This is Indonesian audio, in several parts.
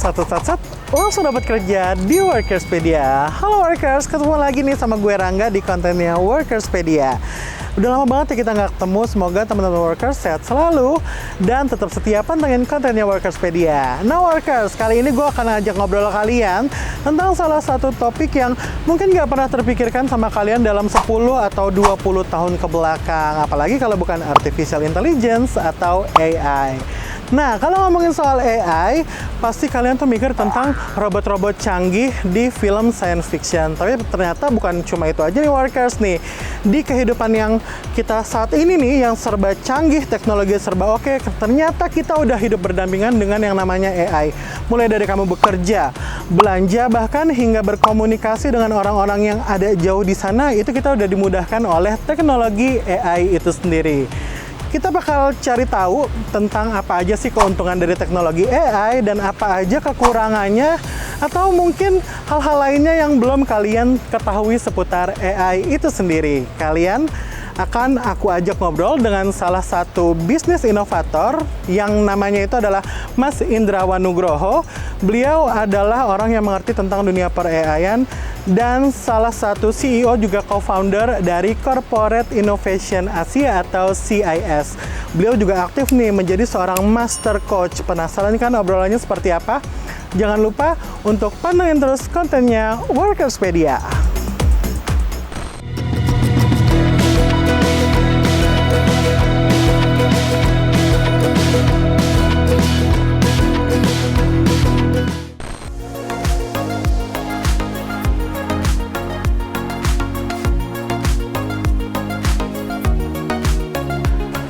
sat, langsung dapat kerja di Workerspedia. Halo Workers, ketemu lagi nih sama gue Rangga di kontennya Workerspedia. Udah lama banget ya kita nggak ketemu, semoga teman-teman Workers sehat selalu dan tetap setia pantengin kontennya Workerspedia. Nah Workers, kali ini gue akan ajak ngobrol kalian tentang salah satu topik yang mungkin nggak pernah terpikirkan sama kalian dalam 10 atau 20 tahun ke belakang, apalagi kalau bukan Artificial Intelligence atau AI. Nah, kalau ngomongin soal AI, pasti kalian tuh mikir tentang robot-robot canggih di film science fiction. Tapi ternyata bukan cuma itu aja nih Workers nih. Di kehidupan yang kita saat ini nih, yang serba canggih, teknologi serba oke, ternyata kita udah hidup berdampingan dengan yang namanya AI. Mulai dari kamu bekerja, belanja, bahkan hingga berkomunikasi dengan orang-orang yang ada jauh di sana, itu kita udah dimudahkan oleh teknologi AI itu sendiri. Kita bakal cari tahu tentang apa aja sih keuntungan dari teknologi AI dan apa aja kekurangannya atau mungkin hal-hal lainnya yang belum kalian ketahui seputar AI itu sendiri. Kalian akan aku ajak ngobrol dengan salah satu bisnis inovator yang namanya itu adalah Mas Indrawan Nugroho. Beliau adalah orang yang mengerti tentang dunia per-AI-an dan salah satu CEO juga co-founder dari Corporate Innovation Asia atau CIS. Beliau juga aktif nih menjadi seorang master coach. Penasaran kan obrolannya seperti apa? Jangan lupa untuk pantengin terus kontennya Workerspedia.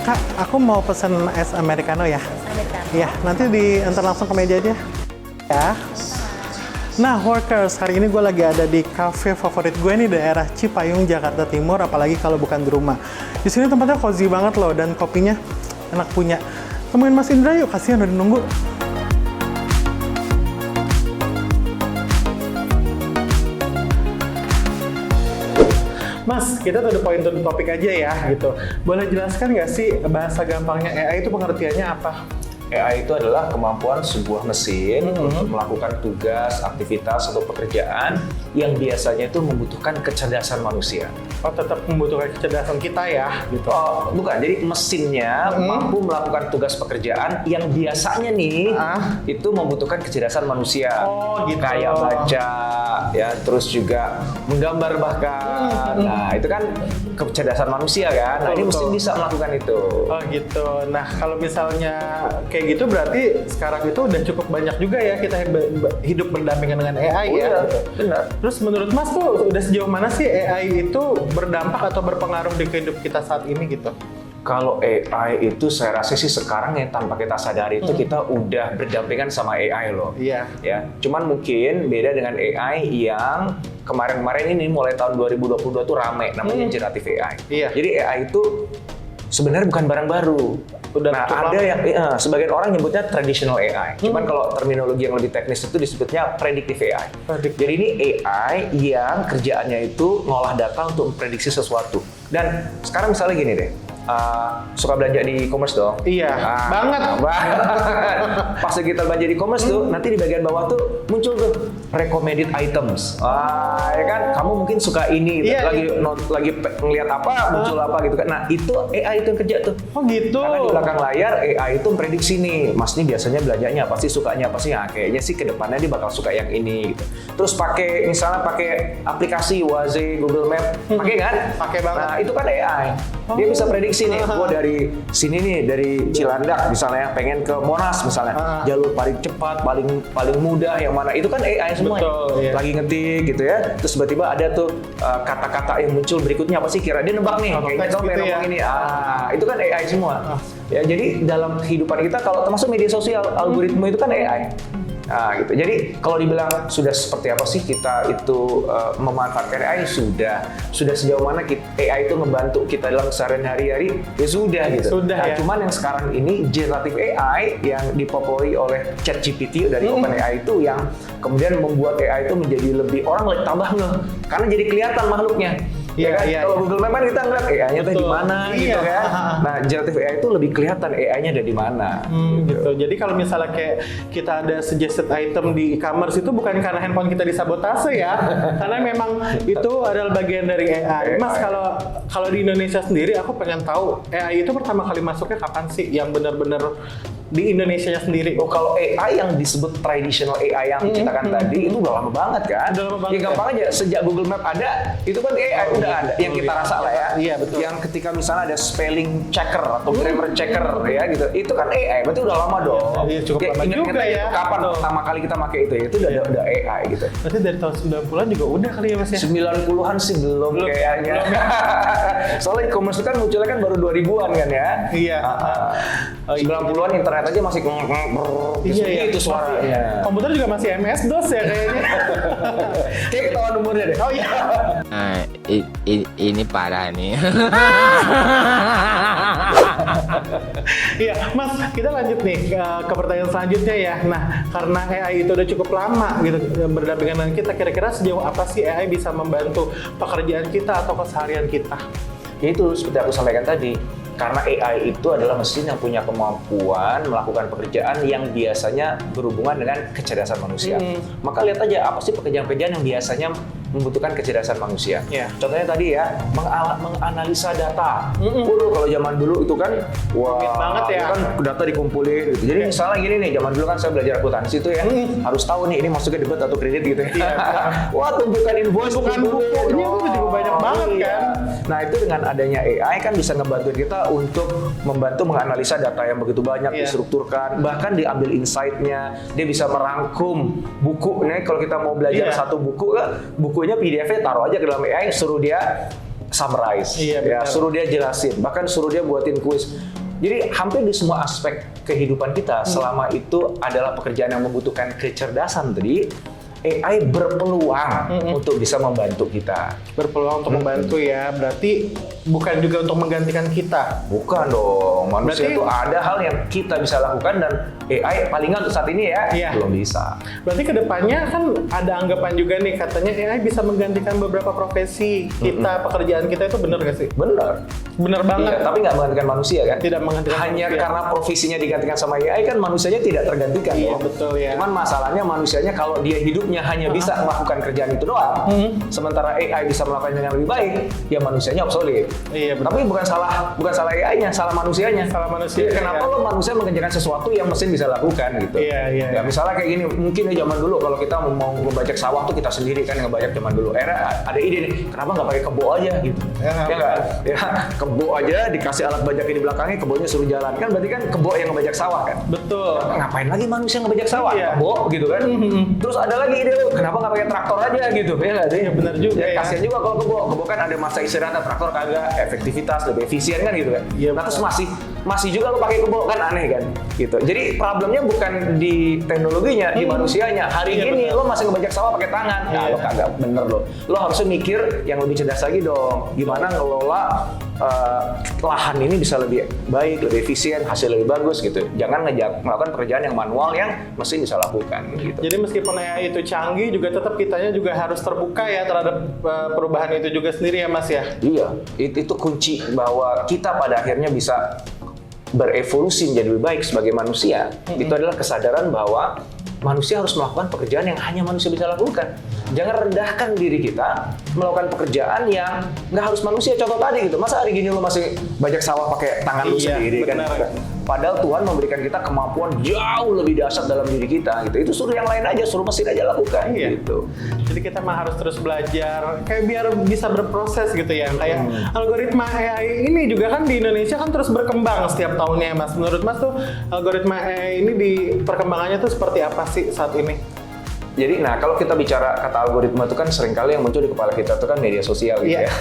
Kak, aku mau pesen es americano ya. Iya, nanti diantar langsung ke meja aja. Ya. Nah, Workers, hari ini gue lagi ada di cafe favorit gue nih, daerah Cipayung, Jakarta Timur, apalagi kalau bukan di rumah. Di sini tempatnya cozy banget loh, dan kopinya enak punya. Temuin Mas Indra yuk, kasihan udah nunggu. Mas, kita tuh the point to the topic aja ya, gitu. Boleh jelaskan nggak sih bahasa gampangnya AI itu pengertiannya apa? AI itu adalah kemampuan sebuah mesin untuk melakukan tugas, aktivitas, atau pekerjaan yang biasanya itu membutuhkan kecerdasan manusia. Oh, tetap membutuhkan kecerdasan kita ya, gitu. Oh, bukan. Jadi mesinnya mampu melakukan tugas pekerjaan yang biasanya nih itu membutuhkan kecerdasan manusia. Oh, gitu. Kayak baca, ya, terus juga menggambar bahkan. Nah, itu kan kecerdasan manusia kan. Nah, ini mesin bisa melakukan itu. Oh, gitu. Nah, kalau misalnya kayak gitu berarti sekarang itu udah cukup banyak juga ya kita hidup berdampingan dengan AI ya. Iya, benar. Terus menurut Mas tuh udah sejauh mana sih AI itu berdampak atau berpengaruh di kehidupan kita saat ini gitu? Kalau AI itu saya rasa sih sekarang yang tanpa kita sadari itu kita udah berdampingan sama AI loh. Iya. Ya, cuman mungkin beda dengan AI yang kemarin-kemarin ini mulai tahun 2022 tuh rame namanya generative AI. Iya. Jadi AI itu sebenarnya bukan barang baru. Nah, ada yang sebagian orang nyebutnya traditional AI. Cuman kalau terminologi yang lebih teknis itu disebutnya predictive AI. Jadi ini AI yang kerjaannya itu ngolah data untuk memprediksi sesuatu. Dan sekarang misalnya gini deh, suka belanja di e-commerce dong? Iya, banget. Pas kita belanja di e-commerce tuh, nanti di bagian bawah tuh muncul tuh recommended items. Ya kan, kamu mungkin suka ini, lagi ngeliat apa, muncul apa gitu kan. Nah, itu AI itu yang kerja tuh. Oh gitu. Karena di belakang layar AI itu memprediksi nih, Mas nih biasanya belanjanya pasti sukanya apa sih? Nah, kayaknya sih kedepannya dia bakal suka yang ini gitu. Terus misalnya pakai aplikasi Waze, Google Map, pakai kan? Pakai banget. Nah, itu kan AI. Dia bisa prediksi nih, gua dari sini nih, dari Cilandak misalnya, pengen ke Monas misalnya, jalur paling cepat, paling mudah yang mana? Itu kan AI semua. Betul, iya. Lagi ngetik gitu ya. Terus tiba-tiba ada tuh kata-kata yang muncul berikutnya apa sih? Kira dia nebak nih, kayaknya kamu pengen ngomong ini. Itu kan AI semua. Ya, jadi dalam kehidupan kita kalau termasuk media sosial, algoritma itu kan AI. Nah, gitu. Jadi kalau dibilang sudah seperti apa sih kita itu memanfaatkan AI, sudah sejauh mana AI itu ngebantu kita dalam keseharian hari-hari, ya sudah gitu. Sudah, nah, ya. cuman yang sekarang ini generative AI yang dipopulari oleh ChatGPT dari OpenAI itu yang kemudian membuat AI itu menjadi lebih tambah ngeh karena jadi kelihatan makhluknya. Ya kan? Kalau Google Map kan kita ngeliat AI-nya tuh di mana gitu kan. Nah, generative AI itu lebih kelihatan AI-nya ada di mana. Gitu. Jadi kalau misalnya kayak kita ada suggested item di e-commerce itu bukan karena handphone kita disabotase ya, karena memang itu adalah bagian dari AI. Mas, kalau di Indonesia sendiri aku pengen tahu AI itu pertama kali masuknya kapan sih yang benar-benar di Indonesia sendiri? Oh, kalau AI yang disebut traditional AI yang diciptakan tadi itu udah lama banget kan? Udah lama banget. Ya gampang aja, sejak Google Map ada, itu kan AI udah ada. Yang kita rasa lah ya. Iya, betul. Yang ketika misalnya ada spelling checker atau grammar checker ya gitu, itu kan AI. Berarti udah lama dong. Iya, cukup lama juga ya. Kapan pertama kali kita pakai itu ya? Itu udah AI gitu. Berarti dari tahun 90-an juga udah kali ya Mas ya? 90-an sih belum kayaknya. Soalnya e-commerce itu kan munculnya kan baru 2000-an kan ya. Iya. 90-an internet aja masih Iya. itu suaranya. Komputer juga masih MS-DOS ya kayaknya. Kayak ketahuan umurnya deh. Oh iya. Nah, ini parah nih. Iya, Mas, kita lanjut nih ke pertanyaan selanjutnya ya. Nah, karena AI itu udah cukup lama gitu berdampingan dengan kita, kira-kira sejauh apa sih AI bisa membantu pekerjaan kita atau keseharian kita? Ya itu seperti aku sampaikan tadi. Karena AI itu adalah mesin yang punya kemampuan melakukan pekerjaan yang biasanya berhubungan dengan kecerdasan manusia. Maka lihat aja apa sih pekerjaan-pekerjaan yang biasanya membutuhkan kecerdasan manusia. Yeah. Contohnya tadi ya, menganalisa data. Waduh, kalau zaman dulu itu kan, wah, banget ya. itu kan data dikumpulin gitu. Jadi misalnya gini nih, zaman dulu kan saya belajar akuntansi itu ya, harus tahu nih ini masuknya debit atau kredit gitu ya. Wah, tumpukan invoice, Bukan bukunya itu juga banyak banget kan. Nah, itu dengan adanya AI kan bisa ngebantu kita untuk membantu menganalisa data yang begitu banyak, distrukturkan, bahkan diambil insight-nya, dia bisa merangkum buku. Nih kalau kita mau belajar satu buku, bukunya PDF-nya taruh aja ke dalam AI, suruh dia summarize, ya, suruh dia jelasin, bahkan suruh dia buatin kuis. Jadi hampir di semua aspek kehidupan kita, selama itu adalah pekerjaan yang membutuhkan kecerdasan tadi, AI berpeluang untuk bisa membantu kita. Berpeluang untuk membantu ya, berarti bukan juga untuk menggantikan kita. Bukan dong, manusia Berarti- itu ada hal yang kita bisa lakukan dan AI paling nggak untuk saat ini ya, Iya. belum bisa. Berarti kedepannya kan ada anggapan juga nih, katanya AI bisa menggantikan beberapa profesi kita, pekerjaan kita, itu benar nggak sih? Bener. Benar banget. Iya, tapi nggak menggantikan manusia kan? Tidak menggantikan Hanya manusia. karena profesinya digantikan sama AI kan manusianya tidak tergantikan. Iya, dong. betul ya. Cuman masalahnya manusianya kalau dia hidupnya hanya bisa melakukan kerjaan itu doang, sementara AI bisa melakukan dengan lebih baik, ya manusianya obsolete. Iya, betul. Tapi bukan salah AI-nya, salah manusianya. Salah manusia, Iya, kenapa iya. lo manusia mengerjakan sesuatu yang mesin bisa lakukan gitu? Iya. Ya misalnya kayak gini, mungkin ya zaman dulu kalau kita mau ngebajak sawah tuh kita sendiri kan ngebajak zaman dulu. Ada ide nih, kenapa nggak pakai kebo aja gitu? Ya nggak? Ya kebo aja dikasih alat bajaknya di belakangnya, kebonya suruh jalan kan, berarti kan kebo yang ngebajak sawah kan? Betul. Ngapain lagi manusia ngebajak sawah? Iya. Kebo gitu kan? Terus ada lagi ide lu, kenapa nggak pakai traktor aja gitu? Ya nggak sih? Iya, benar juga ya. Kasian juga kalau kebo. Kebo kan ada masa istirahat, traktor kagak, efektivitas lebih efisien kan gitu kan? Iya, Nah terus masih juga lu pakai kebo kan, aneh kan? Gitu. Jadi problemnya bukan di teknologinya, di manusianya. Hari Iya, ini betul. lo masih ngebajak sawah pakai tangan. Nah, Iya. lo kagak bener lo. Lo harusnya mikir yang lebih cerdas lagi dong. Gimana ngelola lahan ini bisa lebih baik, lebih efisien, hasil lebih bagus gitu. Jangan melakukan pekerjaan yang manual yang mesin bisa lakukan gitu. Jadi meskipun AI itu canggih, juga tetap kitanya juga harus terbuka ya terhadap perubahan itu juga sendiri ya Mas ya? Iya, itu kunci bahwa kita pada akhirnya bisa berevolusi menjadi lebih baik sebagai manusia. Itu adalah kesadaran bahwa manusia harus melakukan pekerjaan yang hanya manusia bisa lakukan. Jangan rendahkan diri kita melakukan pekerjaan yang nggak harus manusia. Contoh tadi gitu, masa hari gini lo masih bajak sawah pakai tangan lu Iya, sendiri kan? benar. Padahal Tuhan memberikan kita kemampuan jauh lebih dahsyat dalam diri kita gitu. Itu suruh yang lain aja, suruh mesin aja lakukan gitu. Jadi kita mah harus terus belajar, kayak biar bisa berproses gitu ya. Kayak algoritma AI ini juga kan di Indonesia kan terus berkembang setiap tahunnya Mas. Menurut Mas tuh algoritma AI ini di perkembangannya tuh seperti apa sih saat ini? Jadi, nah kalau kita bicara kata algoritma itu kan seringkali yang muncul di kepala kita itu kan media sosial gitu Iya, ya.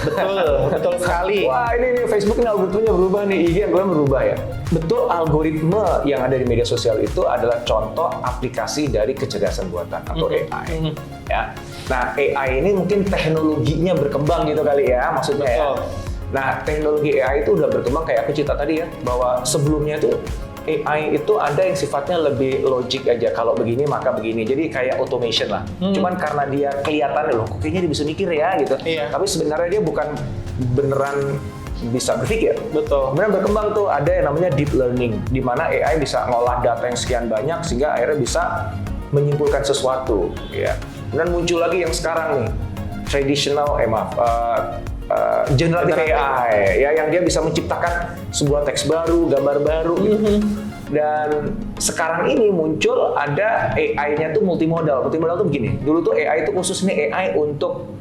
betul sekali. Wah ini Facebook ini algoritmanya berubah nih, IG yang berubah ya. Betul, algoritma yang ada di media sosial itu adalah contoh aplikasi dari kecerdasan buatan atau AI. Ya. Nah AI ini mungkin teknologinya berkembang gitu kali ya, maksudnya ya. Betul. Nah teknologi AI itu udah berkembang kayak aku cerita tadi ya, bahwa sebelumnya itu AI itu ada yang sifatnya lebih logik aja. Kalau begini maka begini. Jadi kayak automation lah. Cuman karena dia kelihatan loh, kok kayaknya dia bisa mikir ya gitu. Iya. Tapi sebenarnya dia bukan beneran bisa berpikir. Betul. Kemudian berkembang tuh ada yang namanya deep learning, di mana AI bisa ngolah data yang sekian banyak sehingga akhirnya bisa menyimpulkan sesuatu. Ya. Kemudian muncul lagi yang sekarang nih, traditional, generative AI, ya, yang dia bisa menciptakan sebuah teks baru, gambar baru. Gitu. Dan sekarang ini muncul ada AI-nya tuh multimodal. Multimodal tuh begini. Dulu tuh AI itu khusus nih AI untuk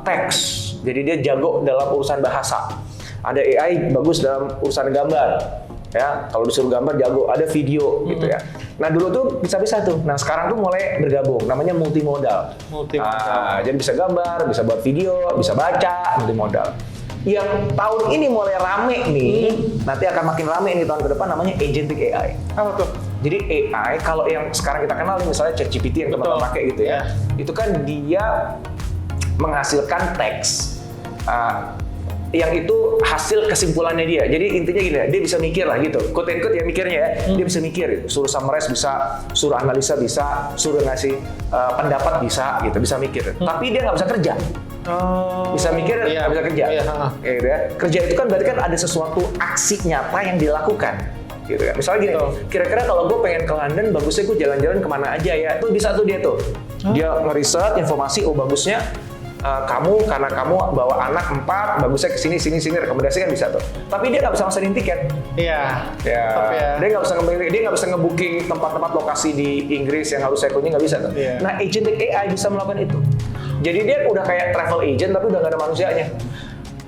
teks. Jadi dia jago dalam urusan bahasa. Ada AI bagus dalam urusan gambar. Ya, kalau disuruh gambar jago, ada video gitu ya. Nah, dulu tuh bisa-bisa tuh. Nah, sekarang tuh mulai bergabung, namanya multimodal. Jadi bisa gambar, bisa buat video, bisa baca, multimodal. Yang tahun ini mulai rame nih, nanti akan makin rame nih tahun ke depan, namanya agentic AI. Apa tuh? Jadi AI, kalau yang sekarang kita kenal nih, misalnya ChatGPT yang teman-teman pakai gitu ya, itu kan dia menghasilkan teks. Yang itu hasil kesimpulannya dia. Jadi intinya gini, dia bisa mikir lah gitu. Quote and quote ya mikirnya ya. Dia bisa mikir. Suruh summarize bisa, suruh analisa bisa, suruh ngasih pendapat bisa gitu, bisa mikir. Tapi dia nggak bisa kerja. Bisa mikir, nggak bisa kerja. Gitu ya. Kerja itu kan berarti kan ada sesuatu aksi nyata yang dilakukan. Gitu ya. Misalnya gini, kira-kira kalau gue pengen ke London, bagusnya gue jalan-jalan kemana aja ya. Itu bisa tuh dia tuh. Dia ngeriset informasi, bagusnya karena kamu bawa anak 4, bagusnya ke sini, rekomendasi kan bisa tuh. Tapi dia nggak bisa mesenin tiket. Iya. Dia nggak bisa nge-booking tempat-tempat lokasi di Inggris yang harus saya kunjungi, nggak bisa tuh. Nah, agentic AI bisa melakukan itu. Jadi dia udah kayak travel agent tapi udah nggak ada manusianya.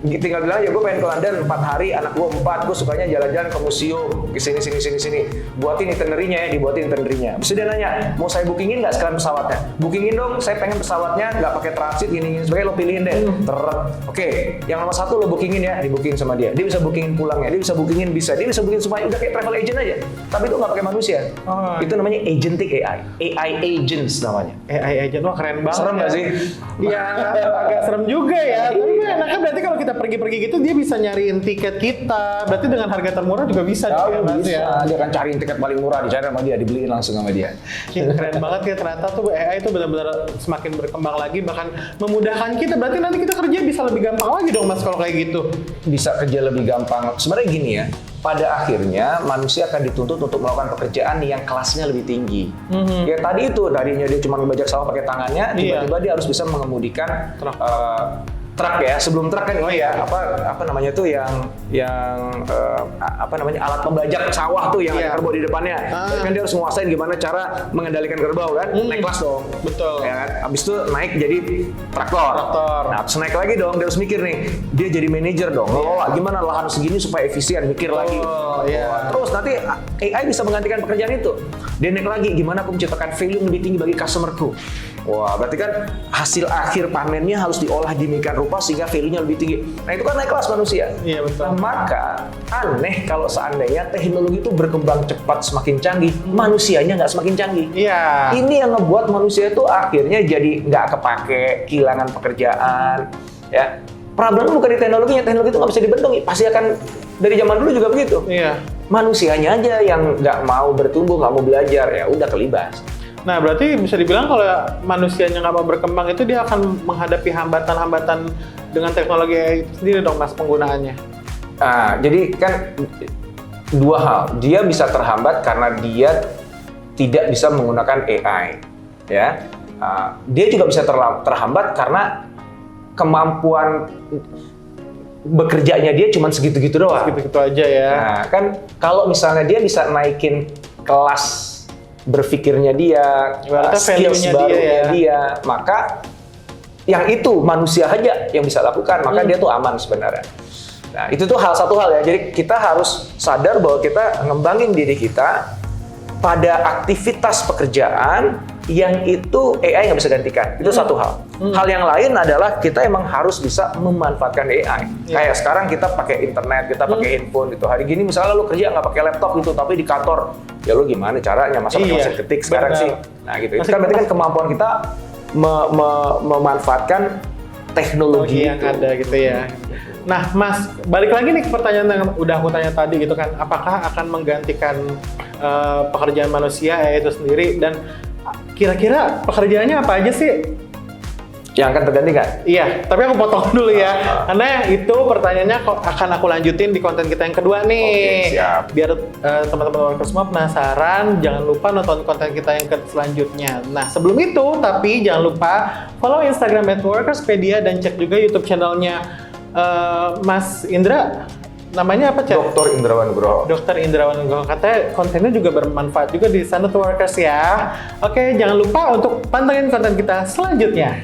Tinggal bilang aja, gue pengen ke London 4 hari, anak gue 4, gue sukanya jalan-jalan ke museum, ke sini. Buatin itinerary-nya ya, dibuatin itinerary-nya. Bisa dia nanya, mau saya bookingin nggak sekalian pesawatnya? Bookingin dong, saya pengen pesawatnya nggak pakai transit, gini, sebagainya, lo pilihin deh. Oke, yang nomor 1 lo bookingin ya, dibookingin sama dia. Dia bisa bookingin pulangnya, dia bisa bookingin semuanya, udah kayak travel agent aja. Tapi itu nggak pakai manusia. Itu namanya agentic AI. AI agents namanya. AI agent, wah keren banget. Serem nggak sih? Iya, agak serem juga ya. Tapi enaknya berarti kalau kita pergi-pergi gitu dia bisa nyariin tiket kita. Berarti dengan harga termurah juga bisa. Bisa. Dia akan cariin tiket paling murah, dicari sama dia, dibeliin langsung sama dia. Keren banget ya, ternyata tuh AI itu benar-benar semakin berkembang lagi, bahkan memudahkan kita. Berarti nanti kita kerja bisa lebih gampang lagi dong Mas kalau kayak gitu. Bisa kerja lebih gampang. Sebenarnya gini ya, pada akhirnya manusia akan dituntut untuk melakukan pekerjaan yang kelasnya lebih tinggi. Ya tadi itu, tadinya dia cuma membajak sawah pakai tangannya, tiba-tiba dia harus bisa mengemudikan truk ya. Sebelum truk kan apa namanya tuh yang alat pembajak sawah tuh yang ada kerbau di depannya. Kan dia harus menguasain gimana cara mengendalikan kerbau kan. Naik kelas dong. Betul. Ya kan? Habis itu naik jadi traktor. Nah, terus naik lagi dong, dia harus mikir nih. Dia jadi manajer dong. Ngelola gimana lahan segini supaya efisien, mikir lagi. Terus nanti AI bisa menggantikan pekerjaan itu. Dia naik lagi, gimana aku menciptakan value yang lebih tinggi bagi customerku. Wah, berarti kan hasil akhir panennya harus diolah demikian rupa sehingga value-nya lebih tinggi. Nah, itu kan naik kelas manusia. Iya, betul. Nah, maka aneh kalau seandainya teknologi itu berkembang cepat semakin canggih, manusianya nggak semakin canggih. Iya. Ini yang ngebuat manusia itu akhirnya jadi nggak kepake, kehilangan pekerjaan. Ya, problemnya bukan di teknologinya, teknologi itu nggak bisa dibendung. Pasti akan dari zaman dulu juga begitu. Iya. Manusianya aja yang nggak mau bertumbuh, nggak mau belajar, ya udah kelibas. Nah, berarti bisa dibilang kalau manusianya nggak mau berkembang itu dia akan menghadapi hambatan-hambatan dengan teknologi AI itu sendiri dong Mas penggunaannya. Nah, jadi kan dua hal. Dia bisa terhambat karena dia tidak bisa menggunakan AI. Ya, dia juga bisa terhambat karena kemampuan bekerjanya dia cuma segitu-gitu doang. Segitu-gitu aja ya. Nah, kan kalau misalnya dia bisa naikin kelas berpikirnya dia, skills barunya dia, maka yang itu manusia aja yang bisa lakukan, maka dia tuh aman sebenarnya. Nah, itu tuh satu hal ya. Jadi kita harus sadar bahwa kita ngembangin diri kita pada aktivitas pekerjaan yang itu AI nggak bisa gantikan. Itu satu hal. Hal yang lain adalah kita emang harus bisa memanfaatkan AI. Kayak sekarang kita pakai internet, kita pakai handphone gitu. Hari gini misalnya lu kerja nggak pakai laptop gitu, tapi di kantor, ya lu gimana caranya? Masa pakai mesin ketik sekarang sih? Nah gitu. Itu kan berarti kan kemampuan kita memanfaatkan teknologi yang ada gitu ya. Nah, Mas, balik lagi nih ke pertanyaan yang udah aku tanya tadi gitu kan, apakah akan menggantikan pekerjaan manusia itu sendiri, dan kira-kira pekerjaannya apa aja sih? Yang akan tergantikan? Iya, tapi aku potong dulu ya, karena itu pertanyaannya akan aku lanjutin di konten kita yang kedua nih. Oke, siap. Biar teman-teman workers semua penasaran, jangan lupa nonton konten kita yang selanjutnya. Nah, sebelum itu, tapi jangan lupa follow Instagram @workerspedia dan cek juga YouTube channelnya Mas Indra. Namanya apa, Cek? Dr. Indrawan Nugroho. Dr. Indrawan Nugroho. Katanya kontennya juga bermanfaat juga di sana tuh workers ya. Oke, jangan lupa untuk pantengin konten kita selanjutnya.